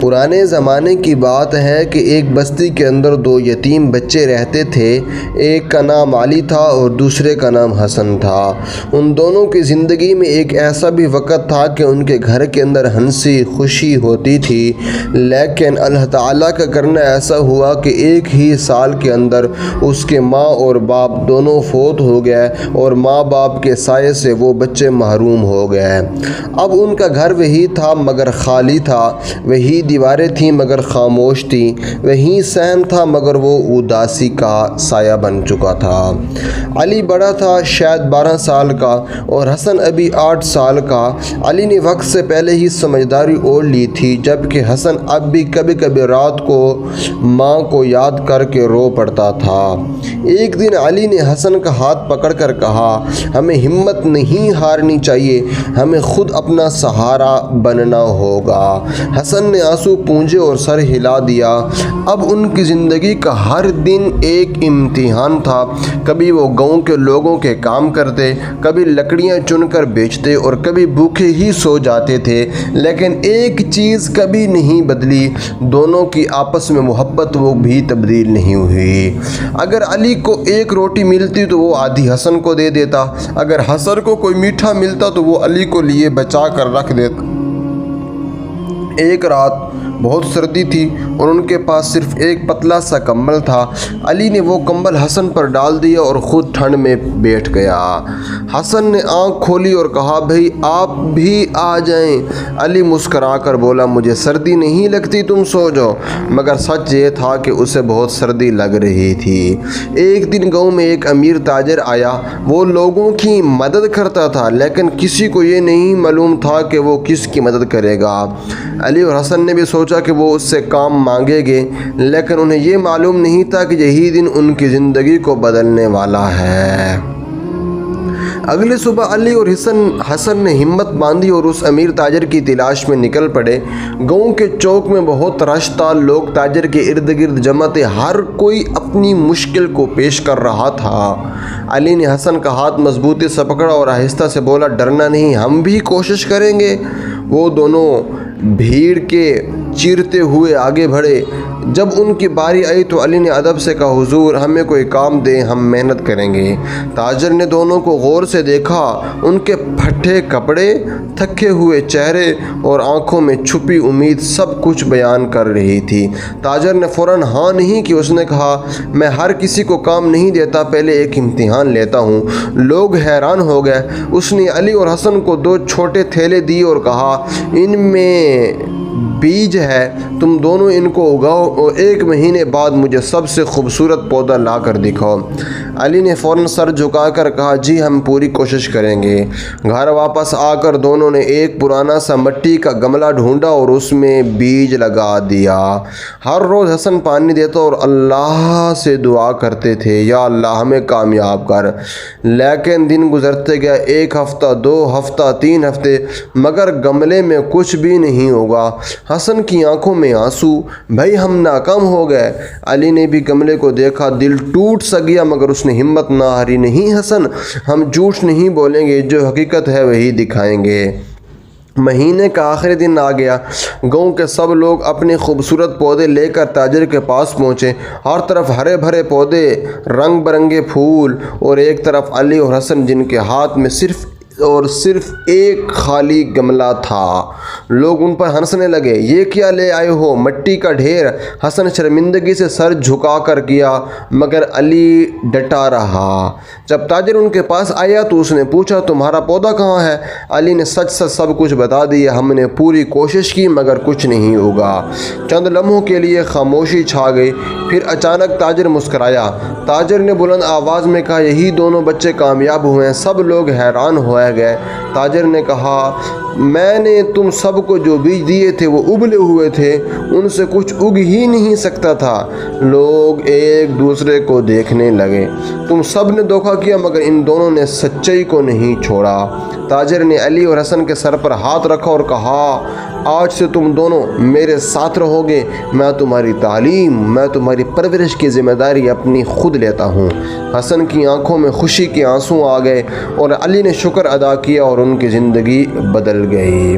پرانے زمانے کی بات ہے کہ ایک بستی کے اندر دو یتیم بچے رہتے تھے۔ ایک کا نام علی تھا اور دوسرے کا نام حسن تھا۔ ان دونوں کی زندگی میں ایک ایسا بھی وقت تھا کہ ان کے گھر کے اندر ہنسی خوشی ہوتی تھی، لیکن اللہ تعالیٰ کا کرنا ایسا ہوا کہ ایک ہی سال کے اندر اس کے ماں اور باپ دونوں فوت ہو گئے اور ماں باپ کے سائے سے وہ بچے محروم ہو گئے۔ اب ان کا گھر وہی تھا مگر خالی تھا، وہی دیواریں تھیں مگر خاموش تھیں، وہی صحن تھا مگر وہ اداسی کا سایہ بن چکا تھا۔ علی بڑا تھا، شاید 12 سال کا، اور حسن ابھی 8 سال کا۔ علی نے وقت سے پہلے ہی سمجھداری اوڑھ لی تھی، جبکہ حسن اب بھی کبھی کبھی رات کو ماں کو یاد کر کے رو پڑتا تھا۔ ایک دن علی نے حسن کا ہاتھ پکڑ کر کہا، ہمیں ہمت نہیں ہارنی چاہیے، ہمیں خود اپنا سہارا بننا ہوگا۔ حسن نے آنسو پونجے اور سر ہلا دیا۔ اب ان کی زندگی کا ہر دن ایک امتحان تھا۔ کبھی وہ گاؤں کے لوگوں کے کام کرتے، کبھی لکڑیاں چن کر بیچتے اور کبھی بھوکے ہی سو جاتے تھے، لیکن ایک چیز کبھی نہیں بدلی، دونوں کی آپس میں محبت وہ بھی تبدیل نہیں ہوئی۔ اگر علی کو ایک روٹی ملتی تو وہ آدھی حسن کو دے دیتا، اگر حسن کو کوئی میٹھا ملتا تو وہ علی کو لیے بچا کر رکھ دیتا۔ ایک رات بہت سردی تھی اور ان کے پاس صرف ایک پتلا سا کمبل تھا۔ علی نے وہ کمبل حسن پر ڈال دیا اور خود ٹھنڈ میں بیٹھ گیا۔ حسن نے آنکھ کھولی اور کہا، بھائی آپ بھی آ جائیں۔ علی مسکرا کر بولا، مجھے سردی نہیں لگتی، تم سو جاؤ۔ مگر سچ یہ تھا کہ اسے بہت سردی لگ رہی تھی۔ ایک دن گاؤں میں ایک امیر تاجر آیا۔ وہ لوگوں کی مدد کرتا تھا، لیکن کسی کو یہ نہیں معلوم تھا کہ وہ کس کی مدد کرے گا۔ علی اور حسن نے بھی سوچا کہ وہ اس سے کام مانگیں گے، لیکن انہیں یہ معلوم نہیں تھا کہ یہی دن ان کی زندگی کو بدلنے والا ہے۔ اگلی صبح علی اور حسن نے ہمت باندھی اور اس امیر تاجر کی تلاش میں نکل پڑے۔ گاؤں کے چوک میں بہت رش تھا، لوگ تاجر کے ارد گرد جمع تھے، ہر کوئی اپنی مشکل کو پیش کر رہا تھا۔ علی نے حسن کا ہاتھ مضبوطی سے پکڑا اور آہستہ سے بولا، ڈرنا نہیں، ہم بھی کوشش کریں گے۔ وہ دونوں بھیڑ کے چیرتے ہوئے آگے بڑھے۔ جب ان کی باری آئی تو علی نے ادب سے کہا، حضور ہمیں کوئی کام دیں، ہم محنت کریں گے۔ تاجر نے دونوں کو غور سے دیکھا، ان کے پھٹے کپڑے، تھکے ہوئے چہرے اور آنکھوں میں چھپی امید سب کچھ بیان کر رہی تھی۔ تاجر نے فوراً ہاں نہیں کی، اس نے کہا، میں ہر کسی کو کام نہیں دیتا، پہلے ایک امتحان لیتا ہوں۔ لوگ حیران ہو گئے۔ اس نے علی اور حسن کو 2 چھوٹے تھیلے دیے اور کہا، ان میں بیج ہے، تم دونوں ان کو اگاؤ اور 1 مہینے بعد مجھے سب سے خوبصورت پودا لا کر دکھاؤ۔ علی نے فوراً سر جھکا کر کہا، جی ہم پوری کوشش کریں گے۔ گھر واپس آ کر دونوں نے ایک پرانا سا مٹی کا گملہ ڈھونڈا اور اس میں بیج لگا دیا۔ ہر روز حسن پانی دیتا اور اللہ سے دعا کرتے تھے، یا اللہ ہمیں کامیاب کر۔ لیکن دن گزرتے گئے، 1 ہفتہ، 2 ہفتہ، 3 ہفتے، مگر گملے میں کچھ بھی نہیں ہوگا۔ حسن کی آنکھوں میں آنسو، بھائی ہم ناکام ہو گئے۔ علی نے بھی گملے کو دیکھا، دل ٹوٹ سا گیا، مگر اس نے ہمت نہ ہاری، نہیں حسن، ہم جھوٹ نہیں بولیں گے، جو حقیقت ہے وہی دکھائیں گے۔ مہینے کا آخری دن آ گیا۔ گاؤں کے سب لوگ اپنے خوبصورت پودے لے کر تاجر کے پاس پہنچے۔ ہر طرف ہرے بھرے پودے، رنگ برنگے پھول، اور ایک طرف علی اور حسن جن کے ہاتھ میں صرف ایک خالی گملہ تھا۔ لوگ ان پر ہنسنے لگے، یہ کیا لے آئے ہو، مٹی کا ڈھیر۔ حسن شرمندگی سے سر جھکا کر کیا، مگر علی ڈٹا رہا۔ جب تاجر ان کے پاس آیا تو اس نے پوچھا، تمہارا پودا کہاں ہے؟ علی نے سچ سب کچھ بتا دیا، ہم نے پوری کوشش کی مگر کچھ نہیں ہوگا۔ چند لمحوں کے لیے خاموشی چھا گئی، پھر اچانک تاجر مسکرایا۔ تاجر نے بلند آواز میں کہا، یہی دونوں بچے کامیاب ہوئے ہیں۔ سب لوگ حیران ہوئے گئے۔ تاجر نے کہا، میں نے تم سب کو جو بیج دیے تھے وہ ابلے ہوئے تھے، ان سے کچھ اگ ہی نہیں سکتا تھا۔ لوگ ایک دوسرے کو دیکھنے لگے۔ تم سب نے دھوکہ کیا، مگر ان دونوں نے سچائی کو نہیں چھوڑا۔ تاجر نے علی اور حسن کے سر پر ہاتھ رکھا اور کہا، آج سے تم دونوں میرے ساتھ رہو گے، میں تمہاری تعلیم، میں تمہاری پرورش کی ذمہ داری اپنی خود لیتا ہوں۔ حسن کی آنکھوں میں خوشی کے آنسو آ گئے اور علی نے شکر ادا کیا اور ان کی زندگی بدل گئی۔